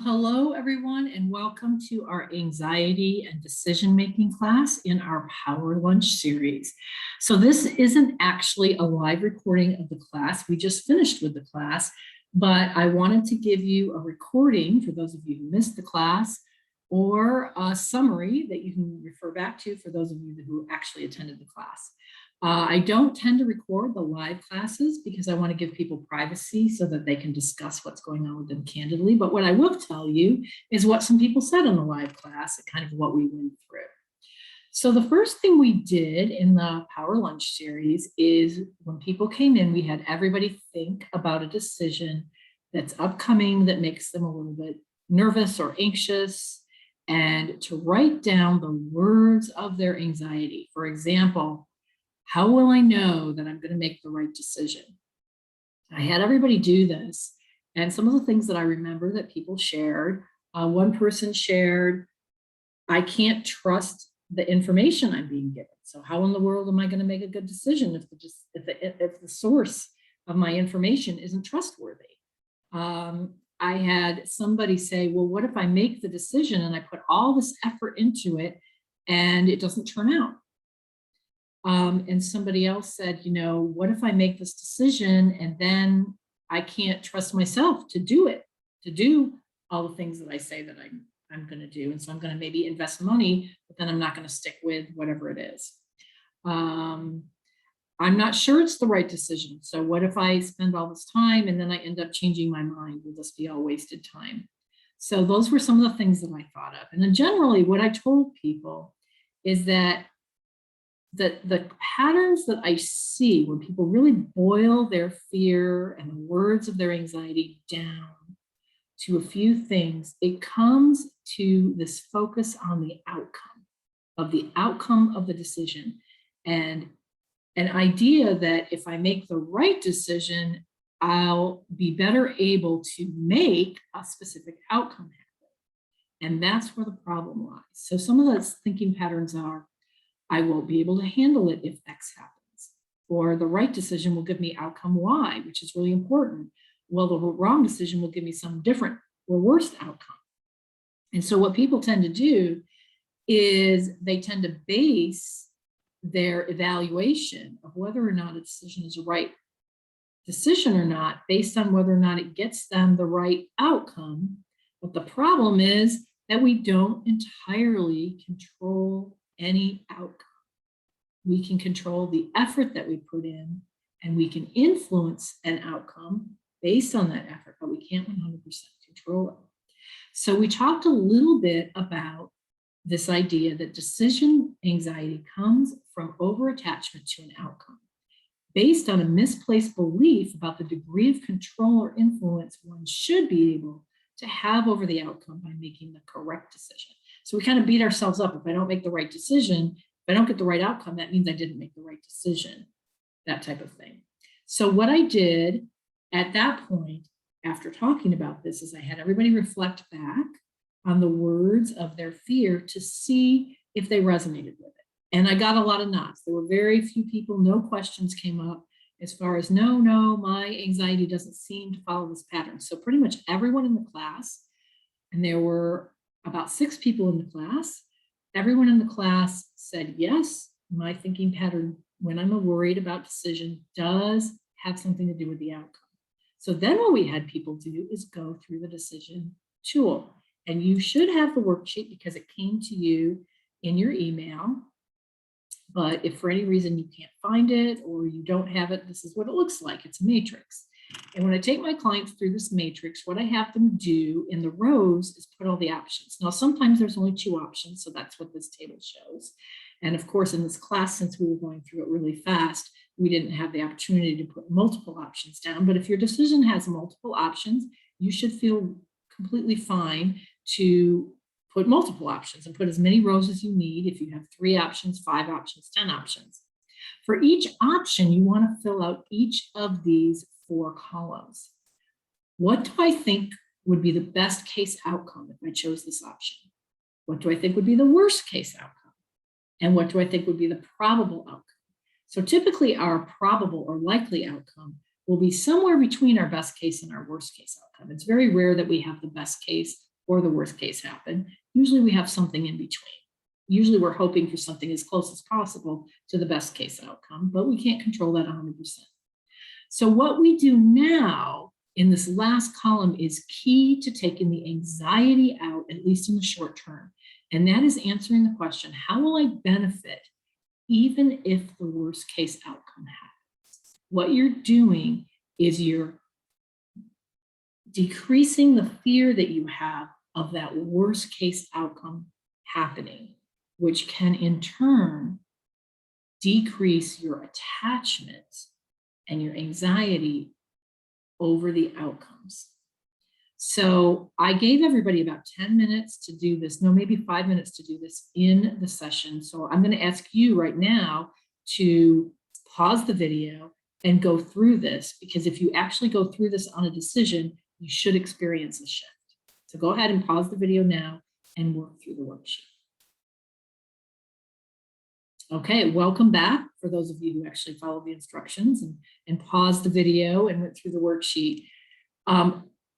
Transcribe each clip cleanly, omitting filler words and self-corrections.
Hello, everyone, and welcome to our anxiety and decision-making class in our Power Lunch series. So this isn't actually a live recording of the class. We just finished with the class, but I wanted to give you a recording for those of you who missed the class, or a summary that you can refer back to for those of you who actually attended the class. I don't tend to record the live classes because I want to give people privacy so that they can discuss what's going on with them candidly. But what I will tell you is what some people said in the live class and kind of what we went through. So the first thing we did in the Power Lunch series is when people came in, we had everybody think about a decision that's upcoming that makes them a little bit nervous or anxious, and to write down the words of their anxiety. For example, how will I know that I'm going to make the right decision? I had everybody do this. And some of the things that I remember that people shared, one person shared, I can't trust the information I'm being given. So how in the world am I going to make a good decision if the source of my information isn't trustworthy? I had somebody say, well, what if I make the decision and I put all this effort into it and it doesn't turn out? And somebody else said, what if I make this decision and then I can't trust myself to do it, to do all the things that I say that I'm going to do. And so I'm going to maybe invest money, but then I'm not going to stick with whatever it is. I'm not sure it's the right decision. So what if I spend all this time and then I end up changing my mind? Will this be all wasted time? So those were some of the things that I thought of. And then generally what I told people is that the patterns that I see when people really boil their fear and the words of their anxiety down to a few things, it comes to this focus on the outcome of the decision, and an idea that if I make the right decision, I'll be better able to make a specific outcome happen. And that's where the problem lies. So some of those thinking patterns are, I won't be able to handle it if X happens, or the right decision will give me outcome Y, which is really important. Well, the wrong decision will give me some different or worse outcome. And so what people tend to do is they tend to base their evaluation of whether or not a decision is a right decision or not based on whether or not it gets them the right outcome. But the problem is that we don't entirely control any outcome. We can control the effort that we put in, and we can influence an outcome based on that effort, but we can't 100% control it. So we talked a little bit about this idea that decision anxiety comes from over-attachment to an outcome based on a misplaced belief about the degree of control or influence one should be able to have over the outcome by making the correct decision. So we kind of beat ourselves up. If I don't make the right decision, if I don't get the right outcome, that means I didn't make the right decision, that type of thing. So what I did at that point, after talking about this, is I had everybody reflect back on the words of their fear to see if they resonated with it. And I got a lot of nods. There were very few people, no questions came up as far as, no, my anxiety doesn't seem to follow this pattern. So pretty much everyone in the class, and there were about 6 people in the class, everyone in the class said, yes, my thinking pattern when I'm worried about decision does have something to do with the outcome. So then what we had people do is go through the decision tool. And you should have the worksheet because it came to you in your email. But if for any reason you can't find it or you don't have it, this is what it looks like. It's a matrix. And when I take my clients through this matrix, what I have them do in the rows is put all the options. Now, sometimes there's only 2 options, so that's what this table shows. And of course, in this class, since we were going through it really fast, we didn't have the opportunity to put multiple options down. But if your decision has multiple options, you should feel completely fine to put multiple options and put as many rows as you need. If you have 3 options, 5 options, 10 options. For each option, you want to fill out each of these 4 columns. What do I think would be the best case outcome if I chose this option? What do I think would be the worst case outcome? And what do I think would be the probable outcome? So typically our probable or likely outcome will be somewhere between our best case and our worst case outcome. It's very rare that we have the best case or the worst case happen. Usually we have something in between. Usually we're hoping for something as close as possible to the best case outcome, but we can't control that 100%. So what we do now in this last column is key to taking the anxiety out, at least in the short term. And that is answering the question, how will I benefit even if the worst case outcome happens? What you're doing is you're decreasing the fear that you have of that worst case outcome happening, which can in turn decrease your attachment and your anxiety over the outcomes. So I gave everybody about 10 minutes to do this, no, maybe 5 minutes to do this in the session. So I'm going to ask you right now to pause the video and go through this, because if you actually go through this on a decision, you should experience a shift. So go ahead and pause the video now and work through the worksheet. Okay, welcome back for those of you who actually followed the instructions and paused the video and went through the worksheet.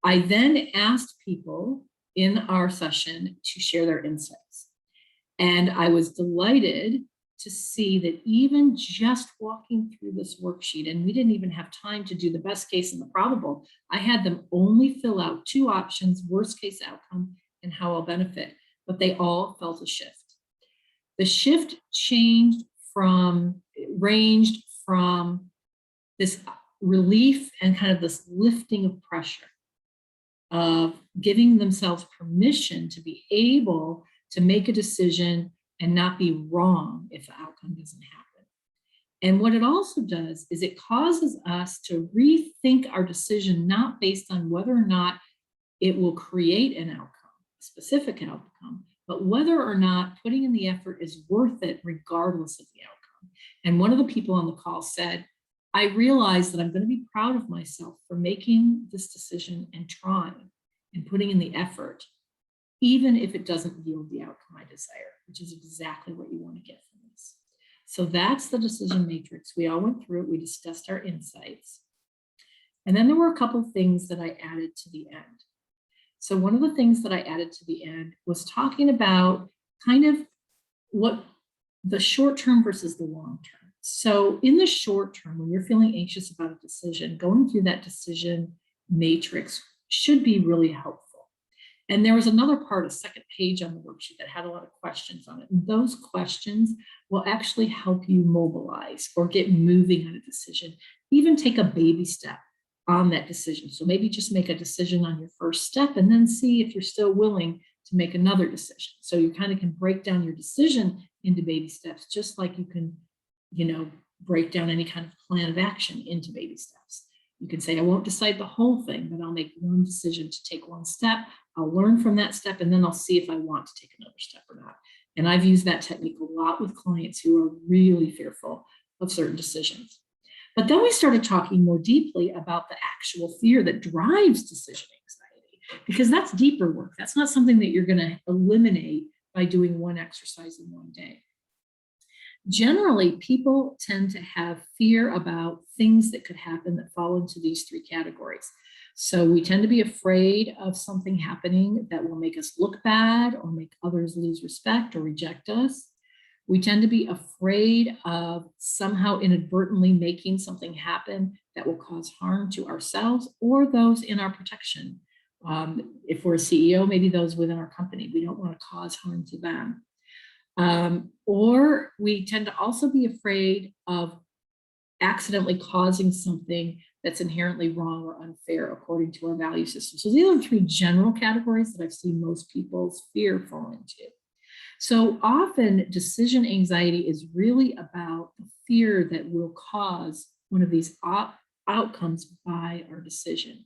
I then asked people in our session to share their insights. And I was delighted to see that even just walking through this worksheet, and we didn't even have time to do the best case and the probable, I had them only fill out 2 options, worst case outcome and how I'll benefit, but they all felt a shift. The shift ranged from this relief and kind of this lifting of pressure, of giving themselves permission to be able to make a decision and not be wrong if the outcome doesn't happen. And what it also does is it causes us to rethink our decision, not based on whether or not it will create an outcome, a specific outcome, but whether or not putting in the effort is worth it regardless of the outcome. And one of the people on the call said, I realize that I'm going to be proud of myself for making this decision and trying and putting in the effort, even if it doesn't yield the outcome I desire, which is exactly what you want to get from this. So that's the decision matrix. We all went through it. We discussed our insights. And then there were a couple of things that I added to the end. So one of the things that I added to the end was talking about kind of what the short term versus the long term. So in the short term, when you're feeling anxious about a decision, going through that decision matrix should be really helpful. And there was another part, a second page on the worksheet that had a lot of questions on it. And those questions will actually help you mobilize or get moving on a decision, even take a baby step on that decision. So maybe just make a decision on your first step and then see if you're still willing to make another decision. So you kind of can break down your decision into baby steps, just like you can, break down any kind of plan of action into baby steps. You can say, I won't decide the whole thing, but I'll make one decision to take one step. I'll learn from that step, and then I'll see if I want to take another step or not. And I've used that technique a lot with clients who are really fearful of certain decisions. But then we started talking more deeply about the actual fear that drives decision anxiety, because that's deeper work. That's not something that you're going to eliminate by doing one exercise in one day. Generally, people tend to have fear about things that could happen that fall into these 3 categories. So we tend to be afraid of something happening that will make us look bad or make others lose respect or reject us. We tend to be afraid of somehow inadvertently making something happen that will cause harm to ourselves or those in our protection. If we're a CEO, maybe those within our company, we don't want to cause harm to them. Or we tend to also be afraid of accidentally causing something that's inherently wrong or unfair according to our value system. So these are the 3 general categories that I've seen most people's fear fall into. So often decision anxiety is really about the fear that will cause one of these outcomes by our decision.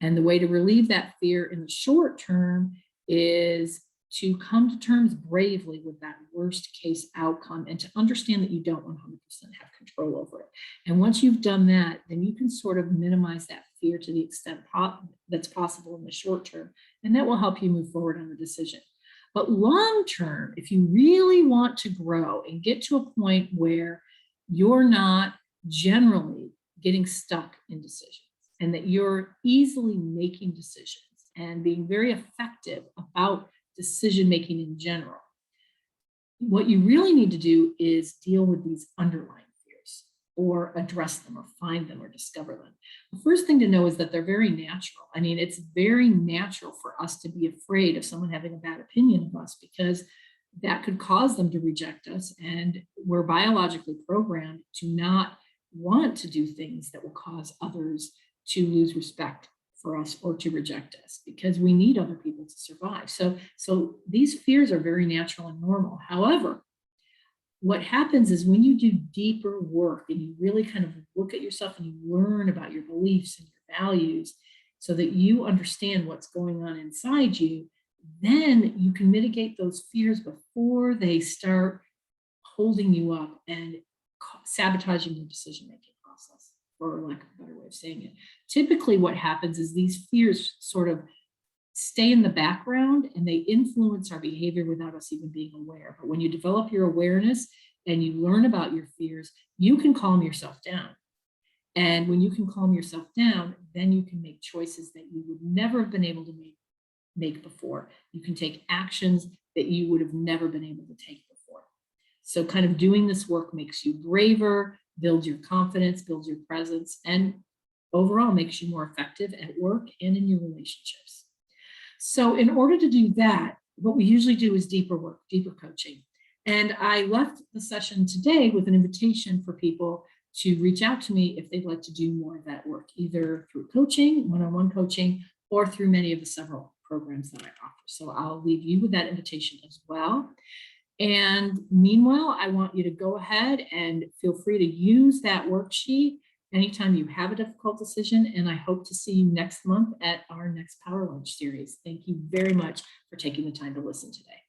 And the way to relieve that fear in the short term is to come to terms bravely with that worst case outcome and to understand that you don't 100% have control over it. And once you've done that, then you can sort of minimize that fear to the extent that's possible in the short term. And that will help you move forward on the decision. But long term, if you really want to grow and get to a point where you're not generally getting stuck in decisions and that you're easily making decisions and being very effective about decision making in general. What you really need to do is deal with these underlying fears or address them or find them or discover them. The first thing to know is that they're very natural. I mean, it's very natural for us to be afraid of someone having a bad opinion of us because that could cause them to reject us. And we're biologically programmed to not want to do things that will cause others to lose respect for us or to reject us because we need other people to survive. So these fears are very natural and normal. However, what happens is when you do deeper work and you really kind of look at yourself and you learn about your beliefs and your values so that you understand what's going on inside you, then you can mitigate those fears before they start holding you up and sabotaging your decision making process, for lack of a better way of saying it. Typically, what happens is these fears sort of stay in the background and they influence our behavior without us even being aware. But when you develop your awareness and you learn about your fears, you can calm yourself down. And when you can calm yourself down, then you can make choices that you would never have been able to make before. You can take actions that you would have never been able to take before. So kind of doing this work makes you braver, builds your confidence, builds your presence, and overall makes you more effective at work and in your relationships. So in order to do that, what we usually do is deeper work, deeper coaching. And I left the session today with an invitation for people to reach out to me if they'd like to do more of that work, either through coaching, one-on-one coaching, or through many of the several programs that I offer. So I'll leave you with that invitation as well. And meanwhile, I want you to go ahead and feel free to use that worksheet anytime you have a difficult decision. And I hope to see you next month at our next Power Lunch series. Thank you very much for taking the time to listen today.